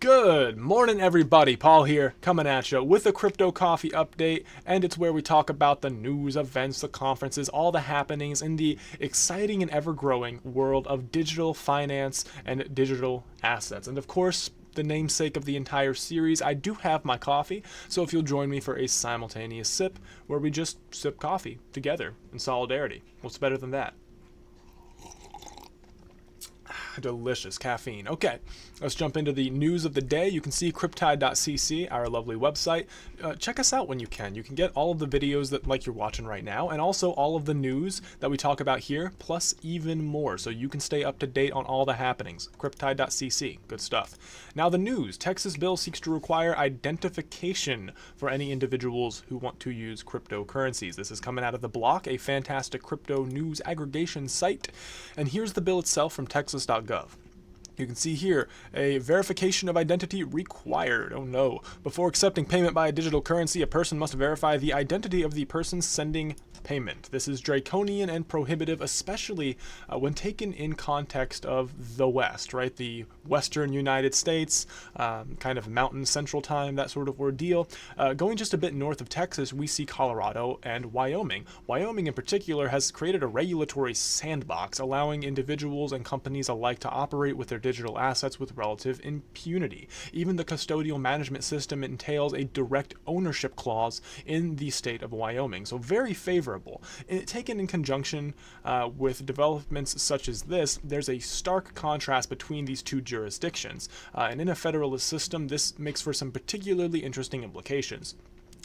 Good morning, everybody. Paul here, coming at you with a crypto coffee update, and it's where we talk about the news, events, the conferences, all the happenings in the exciting and ever-growing world of digital finance and digital assets. And of course, the namesake of the entire series, I do have my coffee, so if you'll join me for a simultaneous sip where we just sip coffee together in solidarity. What's better than that? Delicious caffeine. Okay, let's jump into the news of the day. You can see cryptide.cc, our lovely website. Check us out when you can. You can get all of the videos that like you're watching right now, and also all of the news that we talk about here, plus even more, so you can stay up to date on all the happenings. Cryptide.cc, good stuff. Now the news. Texas bill seeks to require identification for any individuals who want to use cryptocurrencies. This is coming out of The Block, a fantastic crypto news aggregation site. And here's the bill itself from Texas.gov. You can see here, a verification of identity required. Oh no. Before accepting payment by a digital currency, a person must verify the identity of the person sending payment. This is draconian and prohibitive, especially when taken in context of the West, right? The Western United States, kind of mountain central time, that sort of ordeal. Going just a bit north of Texas, we see Colorado and Wyoming. Wyoming in particular has created a regulatory sandbox, allowing individuals and companies alike to operate with their digital assets with relative impunity. Even the custodial management system entails a direct ownership clause in the state of Wyoming. So very favorable. Taken in conjunction with developments such as this, there's a stark contrast between these two jurisdictions. And in a federalist system, this makes for some particularly interesting implications.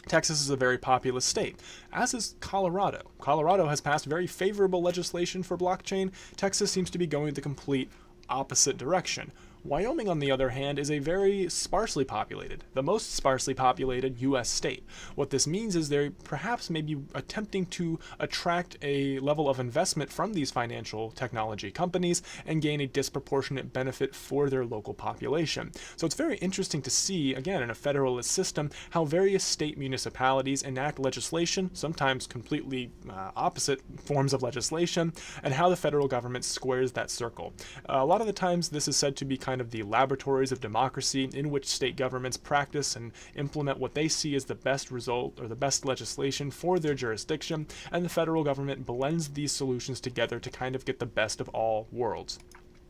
Texas is a very populous state, as is Colorado. Colorado has passed very favorable legislation for blockchain. Texas seems to be going the complete opposite direction. Wyoming, on the other hand, is a very sparsely populated, the most sparsely populated U.S. state. What this means is they're perhaps maybe attempting to attract a level of investment from these financial technology companies and gain a disproportionate benefit for their local population. So it's very interesting to see, again, in a federalist system, how various state municipalities enact legislation, sometimes completely opposite forms of legislation, and how the federal government squares that circle. A lot of the times this is said to be kind of the laboratories of democracy in which state governments practice and implement what they see as the best result or the best legislation for their jurisdiction, and the federal government blends these solutions together to kind of get the best of all worlds.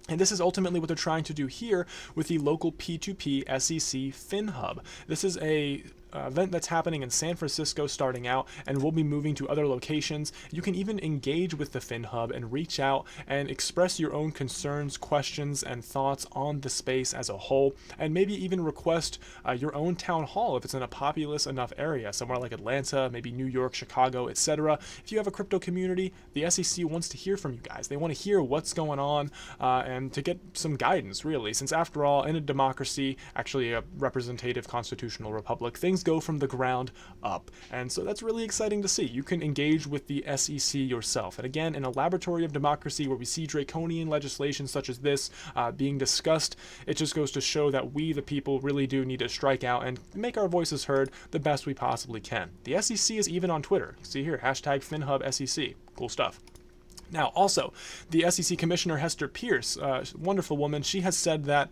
And this is ultimately what they're trying to do here with the local P2P SEC FinHub. This is a event that's happening in San Francisco starting out, and we'll be moving to other locations. You can even engage with the FinHub and reach out and express your own concerns, questions, and thoughts on the space as a whole, and maybe even request your own town hall if it's in a populous enough area, somewhere like Atlanta, maybe New York, Chicago, etc. If you have a crypto community, the SEC wants to hear from you guys. They want to hear what's going on and to get some guidance, really, since after all, in a democracy, actually a representative constitutional republic, things go from the ground up. And so that's really exciting to see. You can engage with the SEC yourself. And again, in a laboratory of democracy where we see draconian legislation such as this being discussed, it just goes to show that we, the people, really do need to strike out and make our voices heard the best we possibly can. The SEC is even on Twitter. See here, hashtag FinHubSEC. Cool stuff. Now, also, the SEC Commissioner Hester Pierce, wonderful woman, she has said that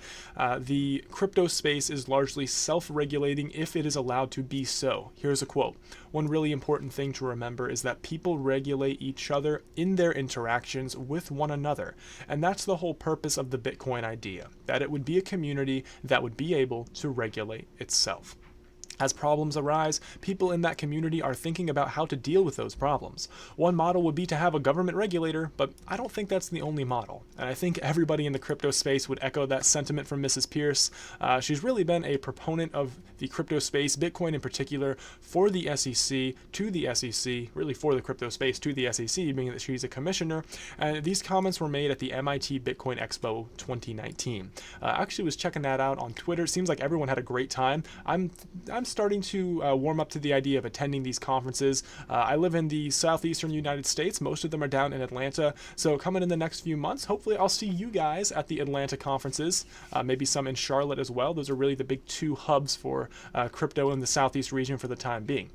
the crypto space is largely self-regulating if it is allowed to be so. Here's a quote. One really important thing to remember is that people regulate each other in their interactions with one another. And that's the whole purpose of the Bitcoin idea, that it would be a community that would be able to regulate itself. As problems arise, people in that community are thinking about how to deal with those problems. One model would be to have a government regulator, but I don't think that's the only model. And I think everybody in the crypto space would echo that sentiment from Mrs. Pierce. She's really been a proponent of the crypto space, Bitcoin in particular, for the SEC, to the SEC, really for the crypto space to the SEC, being that she's a commissioner. And these comments were made at the MIT Bitcoin Expo 2019. I actually was checking that out on Twitter. It seems like everyone had a great time. I'm starting to warm up to the idea of attending these conferences. I live in the southeastern United States. Most of them are down in Atlanta. So coming in the next few months, hopefully I'll see you guys at the Atlanta conferences, maybe some in Charlotte as well. Those are really the big two hubs for crypto in the southeast region for the time being.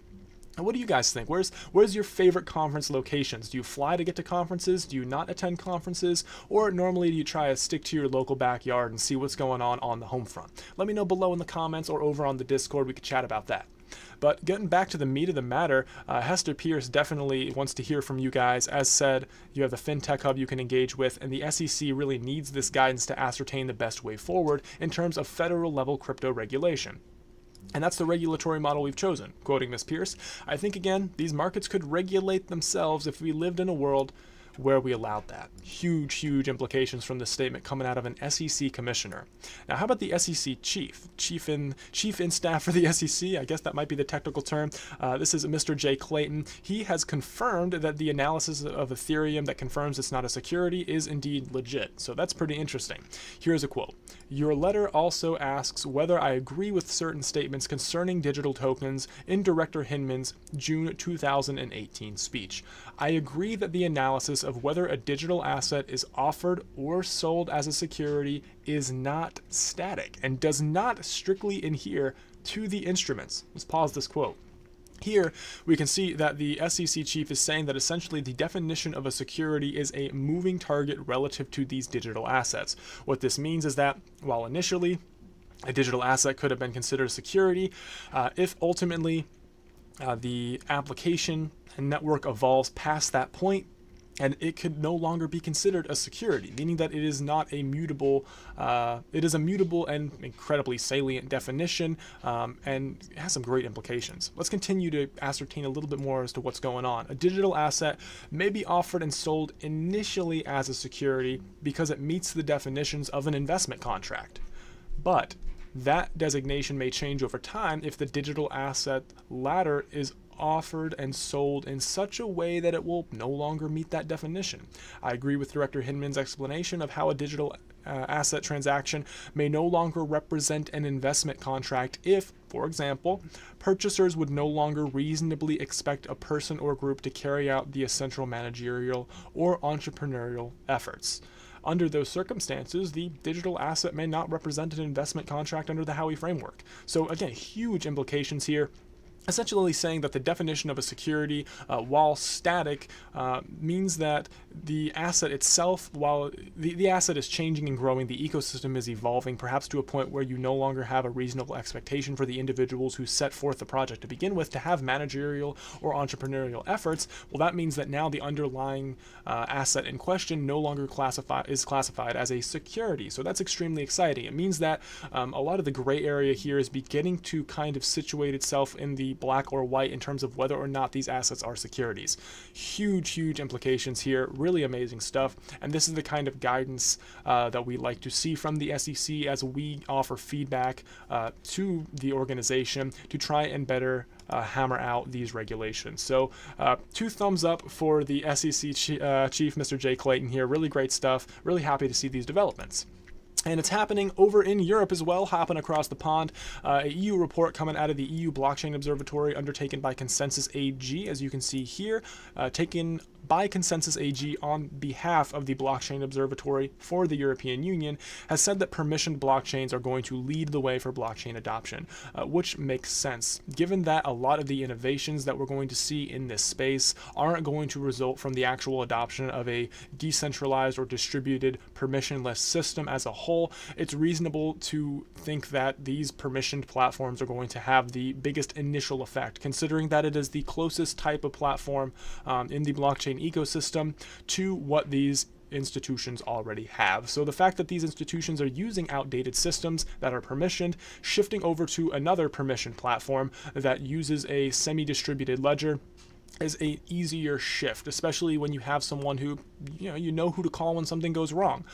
And what do you guys think? Where's your favorite conference locations? Do you fly to get to conferences? Do you not attend conferences? Or normally do you try to stick to your local backyard and see what's going on the home front? Let me know below in the comments or over on the Discord. We could chat about that. But getting back to the meat of the matter, Hester Pierce definitely wants to hear from you guys. As said, you have the FinTech Hub you can engage with, and the SEC really needs this guidance to ascertain the best way forward in terms of federal level crypto regulation. And that's the regulatory model we've chosen. Quoting Ms. Pierce, I think, again, these markets could regulate themselves if we lived in a world where we allowed that. Huge, huge implications from this statement coming out of an SEC commissioner. Now, how about the SEC chief in staff for the SEC? I guess that might be the technical term. This is Mr. Jay Clayton. He has confirmed that the analysis of Ethereum that confirms it's not a security is indeed legit. So that's pretty interesting. Here's a quote. Your letter also asks whether I agree with certain statements concerning digital tokens in Director Hinman's June 2018 speech. I agree that the analysis of whether a digital asset is offered or sold as a security is not static and does not strictly adhere to the instruments. Let's pause this quote. Here, we can see that the SEC chief is saying that essentially the definition of a security is a moving target relative to these digital assets. What this means is that while initially a digital asset could have been considered a security, if ultimately the application and network evolves past that point, and it could no longer be considered a security, meaning that it is not a mutable, it is a mutable and incredibly salient definition, and it has some great implications. Let's continue to ascertain a little bit more as to what's going on. A digital asset may be offered and sold initially as a security because it meets the definitions of an investment contract. But that designation may change over time if the digital asset ladder is offered and sold in such a way that it will no longer meet that definition. I agree with Director Hinman's explanation of how a digital asset transaction may no longer represent an investment contract if, for example, purchasers would no longer reasonably expect a person or group to carry out the essential managerial or entrepreneurial efforts. Under those circumstances, the digital asset may not represent an investment contract under the Howey framework. So again, huge implications here. Essentially saying that the definition of a security, while static, means that the asset itself, while the asset is changing and growing, the ecosystem is evolving, perhaps to a point where you no longer have a reasonable expectation for the individuals who set forth the project to begin with to have managerial or entrepreneurial efforts. Well, that means that now the underlying asset in question no longer is classified as a security. So that's extremely exciting. It means that a lot of the gray area here is beginning to kind of situate itself in the black or white in terms of whether or not these assets are securities. Huge, huge implications here. Really amazing stuff. And this is the kind of guidance that we like to see from the SEC as we offer feedback to the organization to try and better hammer out these regulations. So 2 thumbs up for the SEC chief, Mr. Jay Clayton here. Really great stuff. Really happy to see these developments. And it's happening over in Europe as well, hopping across the pond. A EU report coming out of the EU Blockchain Observatory undertaken by Consensus AG, as you can see here, taken by Consensus AG on behalf of the Blockchain Observatory for the European Union, has said that permissioned blockchains are going to lead the way for blockchain adoption, which makes sense, given that a lot of the innovations that we're going to see in this space aren't going to result from the actual adoption of a decentralized or distributed permissionless system as a whole. It's reasonable to think that these permissioned platforms are going to have the biggest initial effect, considering that it is the closest type of platform in the blockchain ecosystem to what these institutions already have. So the fact that these institutions are using outdated systems that are permissioned, shifting over to another permissioned platform that uses a semi-distributed ledger is a easier shift, especially when you have someone who you know who to call when something goes wrong.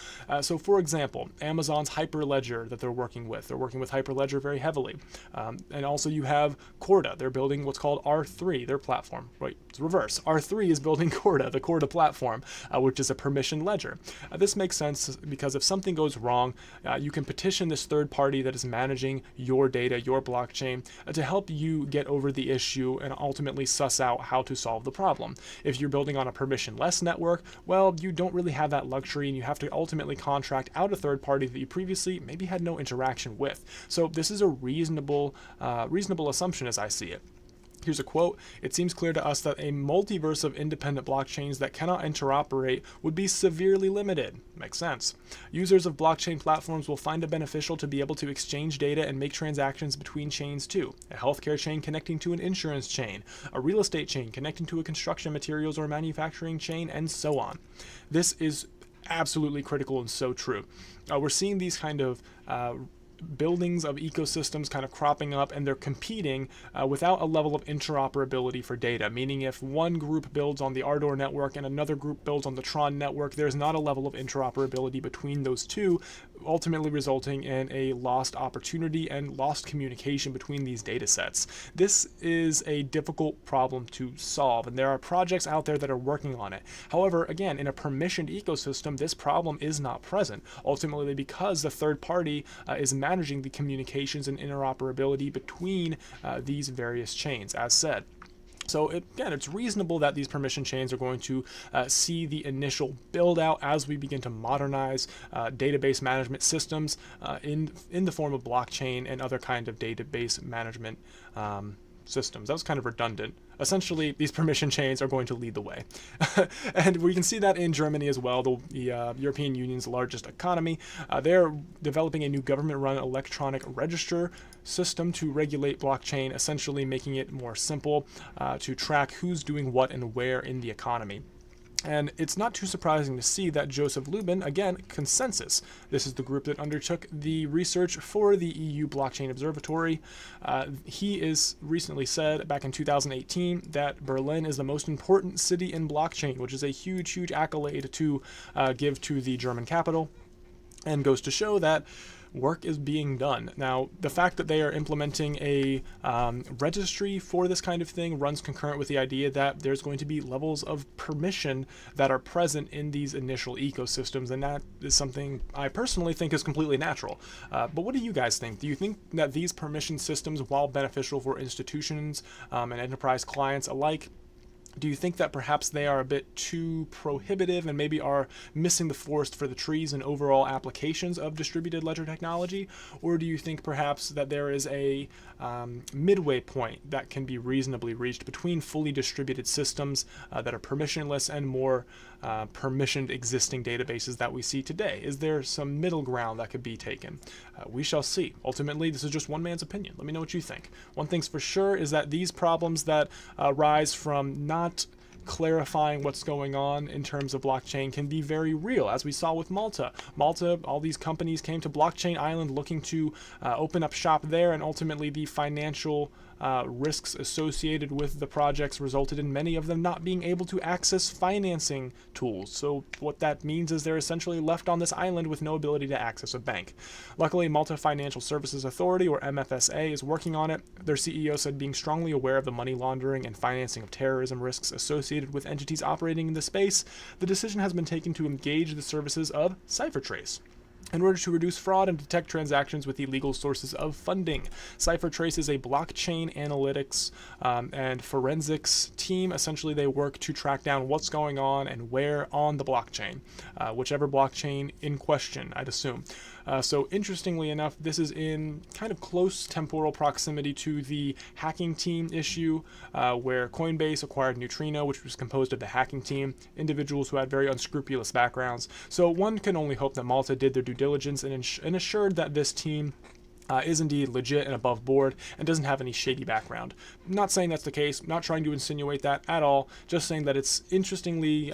So for example, Amazon's Hyperledger that they're working with Hyperledger very heavily. And also you have Corda. They're building what's called R3, their platform. Right, it's reverse. R3 is building Corda, the Corda platform, which is a permissioned ledger. This makes sense because if something goes wrong, you can petition this third party that is managing your data, your blockchain, to help you get over the issue and ultimately suss out how to solve the problem. If you're building on a permissionless network, well, you don't really have that luxury and you have to ultimately contract out a third party that you previously maybe had no interaction with. So this is a reasonable assumption as I see it. Here's a quote: "It seems clear to us that a multiverse of independent blockchains that cannot interoperate would be severely limited." Makes sense. "Users of blockchain platforms will find it beneficial to be able to exchange data and make transactions between chains too. A healthcare chain connecting to an insurance chain, a real estate chain connecting to a construction materials or manufacturing chain, and so on." This is absolutely critical and so true. We're seeing these kind of buildings of ecosystems kind of cropping up, and they're competing without a level of interoperability for data, meaning if one group builds on the Ardor network and another group builds on the Tron network, there's not a level of interoperability between those two, ultimately resulting in a lost opportunity and lost communication between these data sets. This is a difficult problem to solve, and there are projects out there that are working on it. However, again, in a permissioned ecosystem, this problem is not present, ultimately because the third party is managing the communications and interoperability between these various chains, as said. So again, it's reasonable that these permission chains are going to see the initial build out as we begin to modernize database management systems in the form of blockchain and other kind of database management systems. That was kind of redundant. Essentially, these permission chains are going to lead the way. And we can see that in Germany as well, the European Union's largest economy. They're developing a new government-run electronic register system to regulate blockchain, essentially making it more simple to track who's doing what and where in the economy. And it's not too surprising to see that Joseph Lubin, again, Consensus, this is the group that undertook the research for the EU Blockchain Observatory. He is recently said back in 2018 that Berlin is the most important city in blockchain, which is a huge, huge accolade to give to the German capital, and goes to show that work is being done. Now, the fact that they are implementing a registry for this kind of thing runs concurrent with the idea that there's going to be levels of permission that are present in these initial ecosystems, and that is something I personally think is completely natural. But what do you guys think? Do you think that these permission systems, while beneficial for institutions and enterprise clients alike, do you think that perhaps they are a bit too prohibitive and maybe are missing the forest for the trees in overall applications of distributed ledger technology? Or do you think perhaps that there is a midway point that can be reasonably reached between fully distributed systems that are permissionless and more permissioned existing databases that we see today? Is there some middle ground that could be taken? We shall see. Ultimately, this is just one man's opinion. Let me know what you think. One thing's for sure is that these problems that rise from not clarifying what's going on in terms of blockchain can be very real, as we saw with Malta. Malta, all these companies came to Blockchain Island looking to open up shop there, and ultimately the financial risks associated with the projects resulted in many of them not being able to access financing tools. So what that means is they're essentially left on this island with no ability to access a bank. Luckily, Malta Financial Services Authority, or MFSA, is working on it. Their CEO said being strongly aware of the money laundering and financing of terrorism risks associated with entities operating in the space, the decision has been taken to engage the services of CipherTrace in order to reduce fraud and detect transactions with illegal sources of funding. CipherTrace is a blockchain analytics and forensics team. Essentially, they work to track down what's going on and where on the blockchain, whichever blockchain in question, I'd assume. So interestingly enough, this is in kind of close temporal proximity to the hacking team issue, where Coinbase acquired Neutrino, which was composed of the hacking team, individuals who had very unscrupulous backgrounds. So one can only hope that Malta did their due diligence and assured that this team is indeed legit and above board and doesn't have any shady background. Not saying that's the case, not trying to insinuate that at all, just saying that it's interestingly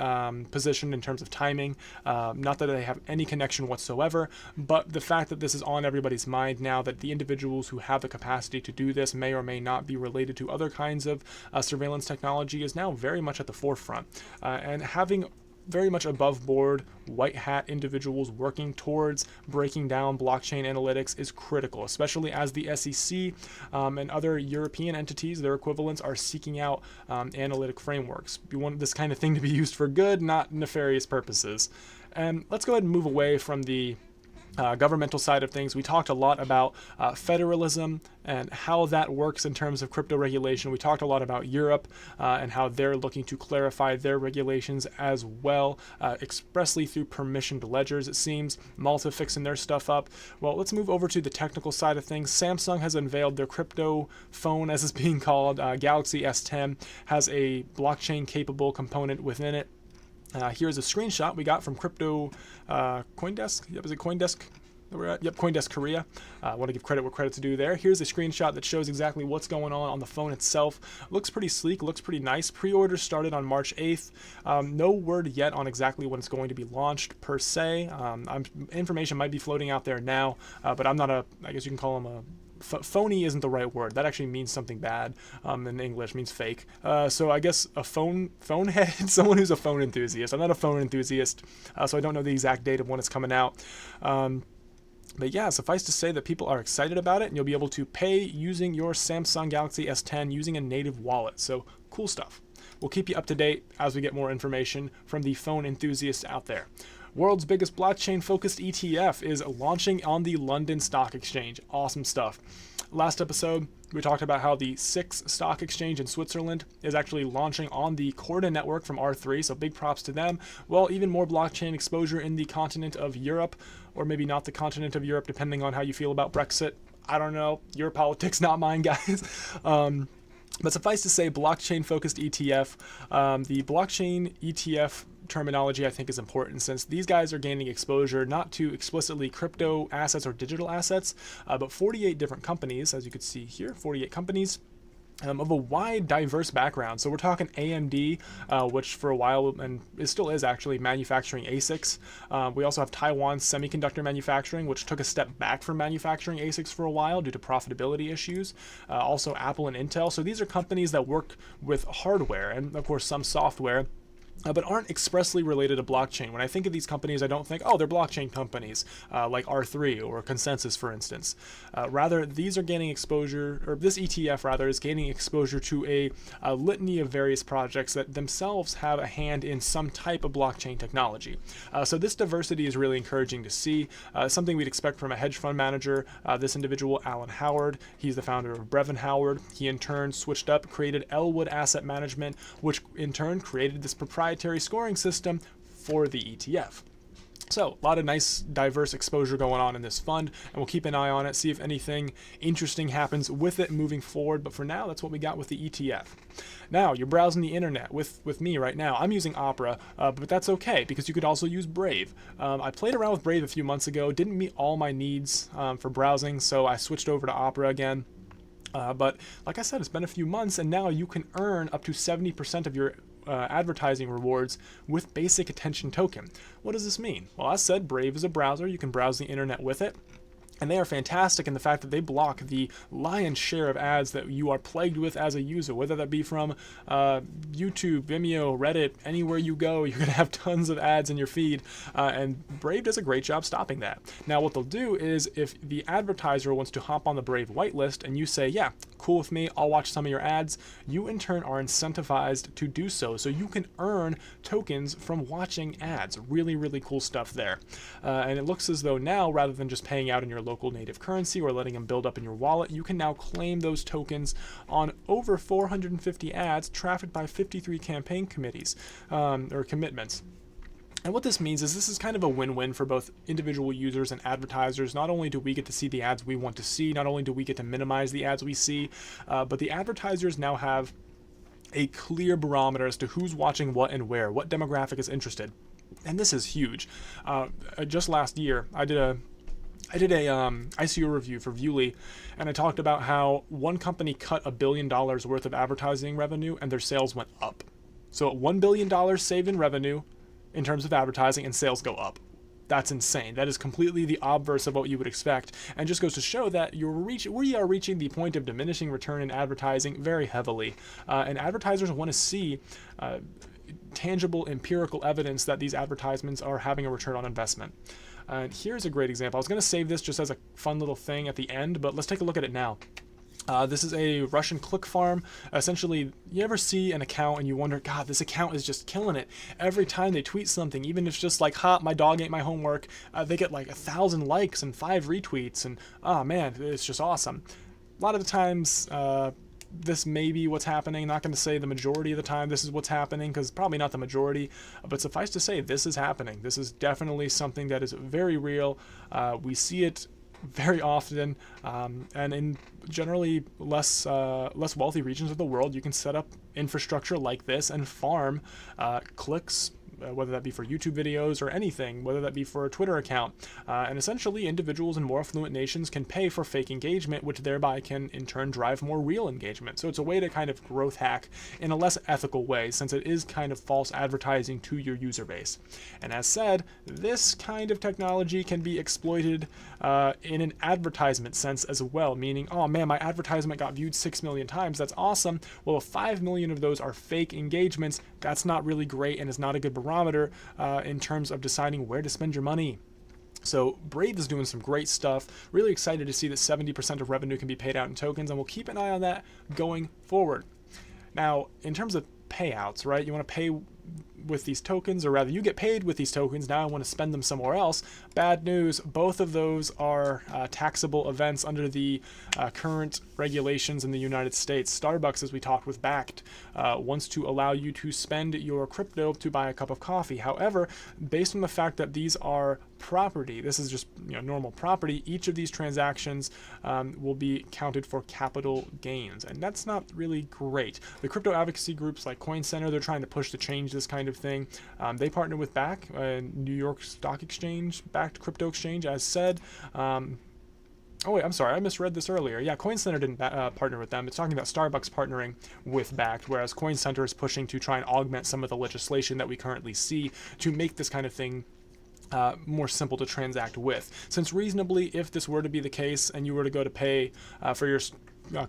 positioned in terms of timing, not that they have any connection whatsoever, but the fact that this is on everybody's mind now, that the individuals who have the capacity to do this may or may not be related to other kinds of surveillance technology, is now very much at the forefront. And having very much above board white hat individuals working towards breaking down blockchain analytics is critical, especially as the SEC and other European entities, their equivalents, are seeking out analytic frameworks. We want this kind of thing to be used for good, not nefarious purposes. And let's go ahead and move away from the governmental side of things. We talked a lot about federalism and how that works in terms of crypto regulation. We talked a lot about Europe and how they're looking to clarify their regulations as well, expressly through permissioned ledgers, it seems. Malta fixing their stuff up. Well, let's move over to the technical side of things. Samsung has unveiled their crypto phone, as it's being called. Galaxy S10 has a blockchain-capable component within it. Here's a screenshot we got from Crypto Coindesk. Yep, is it Coindesk? We're at? Yep, Coindesk Korea. I want to give credit where credit's due there. Here's a screenshot that shows exactly what's going on the phone itself. Looks pretty sleek, looks pretty nice. Pre-orders started on March 8th. No word yet on exactly when it's going to be launched per se. Information might be floating out there now, but I'm not I guess you can call them a phony isn't the right word. That actually means something bad in English, means fake. So I guess a phone head, someone who's a phone enthusiast. I'm not a phone enthusiast, so I don't know the exact date of when it's coming out. But yeah, suffice to say that people are excited about it, and you'll be able to pay using your Samsung Galaxy S10 using a native wallet. So cool stuff. We'll keep you up to date as we get more information from the phone enthusiasts out there. World's biggest blockchain-focused ETF is launching on the London Stock Exchange. Awesome stuff. Last episode, we talked about how the SIX stock exchange in Switzerland is actually launching on the Corda network from R3, so big props to them. Well, even more blockchain exposure in the continent of Europe, or maybe not the continent of Europe, depending on how you feel about Brexit. I don't know. Your politics, not mine, guys. But suffice to say, blockchain-focused ETF. The blockchain ETF terminology, I think, is important, since these guys are gaining exposure not to explicitly crypto assets or digital assets, but 48 different companies, as you can see here, 48 companies. Of a wide, diverse background. So we're talking AMD, which for a while, and it still is actually, manufacturing ASICs. We also have Taiwan Semiconductor Manufacturing, which took a step back from manufacturing ASICs for a while due to profitability issues. Also Apple and Intel. So these are companies that work with hardware and, of course, some software, but aren't expressly related to blockchain. When I think of these companies, I don't think, oh, they're blockchain companies, like R3 or Consensus, for instance. Rather, these are gaining exposure, or this ETF, rather, is gaining exposure to a litany of various projects that themselves have a hand in some type of blockchain technology. So this diversity is really encouraging to see, something we'd expect from a hedge fund manager. This individual, Alan Howard, he's the founder of Brevin Howard. He, in turn, switched up, created Elwood Asset Management, which, in turn, created this proprietary scoring system for the ETF. So a lot of nice diverse exposure going on in this fund, and we'll keep an eye on it, see if anything interesting happens with it moving forward. But for now, that's what we got with the ETF. Now, you're browsing the internet with me right now. I'm using Opera, but that's okay, because you could also use Brave. I played around with Brave a few months ago, didn't meet all my needs for browsing, so I switched over to Opera again. But like I said, it's been a few months, and now you can earn up to 70% of your advertising rewards with basic attention token. What does this mean? Well, as said, Brave is a browser. You can browse the internet with it. And they are fantastic in the fact that they block the lion's share of ads that you are plagued with as a user, whether that be from YouTube, Vimeo, Reddit, anywhere you go, you're going to have tons of ads in your feed, and Brave does a great job stopping that. Now, what they'll do is, if the advertiser wants to hop on the Brave whitelist and you say, yeah, cool with me, I'll watch some of your ads, you in turn are incentivized to do so. So you can earn tokens from watching ads. Really, really cool stuff there. And it looks as though now, rather than just paying out in your local native currency or letting them build up in your wallet, you can now claim those tokens on over 450 ads trafficked by 53 campaign committees or commitments. And what this means is this is kind of a win-win for both individual users and advertisers. Not only do we get to see the ads we want to see, not only do we get to minimize the ads we see, but the advertisers now have a clear barometer as to who's watching what and where, what demographic is interested. And this is huge. Just last year, I did a ICO review for Viewly, and I talked about how one company cut $1 billion worth of advertising revenue and their sales went up. So $1 billion saved in revenue in terms of advertising, and sales go up. That's insane. That is completely the obverse of what you would expect, and just goes to show that we are reaching the point of diminishing return in advertising very heavily, and advertisers want to see tangible empirical evidence that these advertisements are having a return on investment. And here's a great example. I was going to save this just as a fun little thing at the end, but let's take a look at it now. This is a Russian click farm. Essentially, you ever see an account and you wonder, God, this account is just killing it. Every time they tweet something, even if it's just like, ha, my dog ate my homework, they get like 1,000 likes and 5 retweets, and oh man, it's just awesome. A lot of the times, this may be what's happening. Not going to say the majority of the time this is what's happening, because probably not the majority, but suffice to say, this is happening. This is definitely something that is very real. We see it very often, and in generally less wealthy regions of the world, you can set up infrastructure like this and farm clicks, whether that be for YouTube videos or anything, whether that be for a Twitter account. And essentially, individuals in more affluent nations can pay for fake engagement, which thereby can in turn drive more real engagement. So it's a way to kind of growth hack in a less ethical way, since it is kind of false advertising to your user base. And as said, this kind of technology can be exploited in an advertisement sense as well, meaning, oh man, my advertisement got viewed 6 million times. That's awesome. Well, if 5 million of those are fake engagements, that's not really great and is not a good barometer in terms of deciding where to spend your money. So Brave is doing some great stuff. Really excited to see that 70% of revenue can be paid out in tokens, and we'll keep an eye on that going forward. Now, in terms of payouts, right? You want to pay with these tokens, or rather you get paid with these tokens. Now I want to spend them somewhere else. Bad news, both of those are taxable events under the current regulations in the United States. Starbucks, as we talked with Backed, wants to allow you to spend your crypto to buy a cup of coffee. However, based on the fact that these are property, this is just normal property, each of these transactions will be counted for capital gains, and that's not really great. The crypto advocacy groups like Coin Center, they're trying to push to change this kind of thing. They partner with Back, New York Stock Exchange backed crypto exchange, as said. Oh wait, I'm sorry, I misread this earlier. Yeah, Coin Center didn't partner with them. It's talking about Starbucks partnering with Backed, whereas Coin Center is pushing to try and augment some of the legislation that we currently see to make this kind of thing more simple to transact with. Since reasonably, if this were to be the case and you were to go to pay for your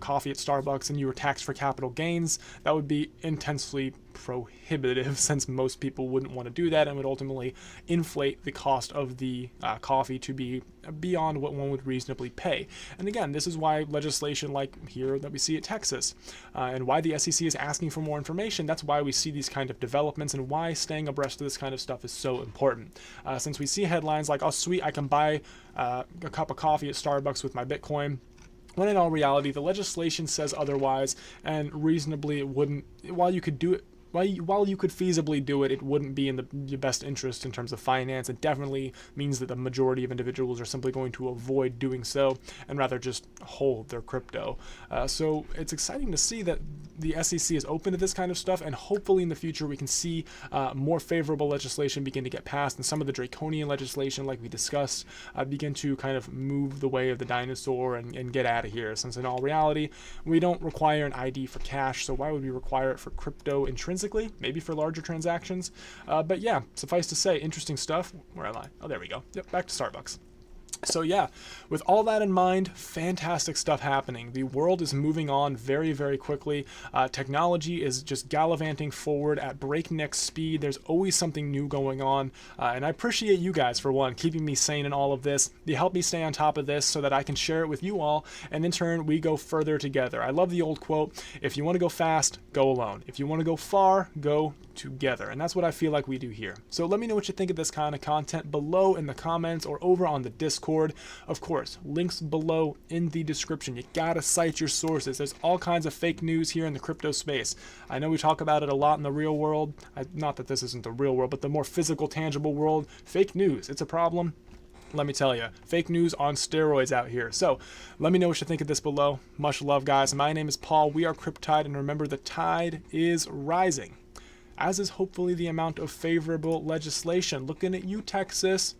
coffee at Starbucks and you were taxed for capital gains, that would be intensely prohibitive, since most people wouldn't want to do that and would ultimately inflate the cost of the coffee to be beyond what one would reasonably pay. And again, this is why legislation like here that we see at Texas, and why the SEC is asking for more information. That's why we see these kind of developments, and why staying abreast of this kind of stuff is so important. Since we see headlines like, oh sweet, I can buy a cup of coffee at Starbucks with my Bitcoin, when in all reality, the legislation says otherwise, and reasonably it wouldn't, while you could do it, while you could feasibly do it, it wouldn't be in your best interest in terms of finance. It definitely means that the majority of individuals are simply going to avoid doing so and rather just hold their crypto. So it's exciting to see that the SEC is open to this kind of stuff, and hopefully in the future we can see more favorable legislation begin to get passed, and some of the draconian legislation like we discussed begin to kind of move the way of the dinosaur and get out of here, since in all reality we don't require an ID for cash, so why would we require it for crypto intrinsically? Maybe for larger transactions. But yeah, suffice to say, interesting stuff. Where am I? Oh, there we go. Yep, back to Starbucks. So yeah, with all that in mind, fantastic stuff happening. The world is moving on very, very quickly. Technology is just gallivanting forward at breakneck speed. There's always something new going on. And I appreciate you guys, for one, keeping me sane in all of this. You help me stay on top of this so that I can share it with you all. And in turn, we go further together. I love the old quote, if you want to go fast, go alone. If you want to go far, go together. And that's what I feel like we do here. So let me know what you think of this kind of content below in the comments or over on the Discord. Of course, links below in the description. You gotta cite your sources. There's all kinds of fake news here in the crypto space. I know we talk about it a lot in the real world. Not that this isn't the real world, but the more physical, tangible world. Fake news, it's a problem. Let me tell you, fake news on steroids out here. So let me know what you think of this below. Much love, guys. My name is Paul. We are Cryptide, and remember, the tide is rising, as is hopefully the amount of favorable legislation. Looking at you, Texas.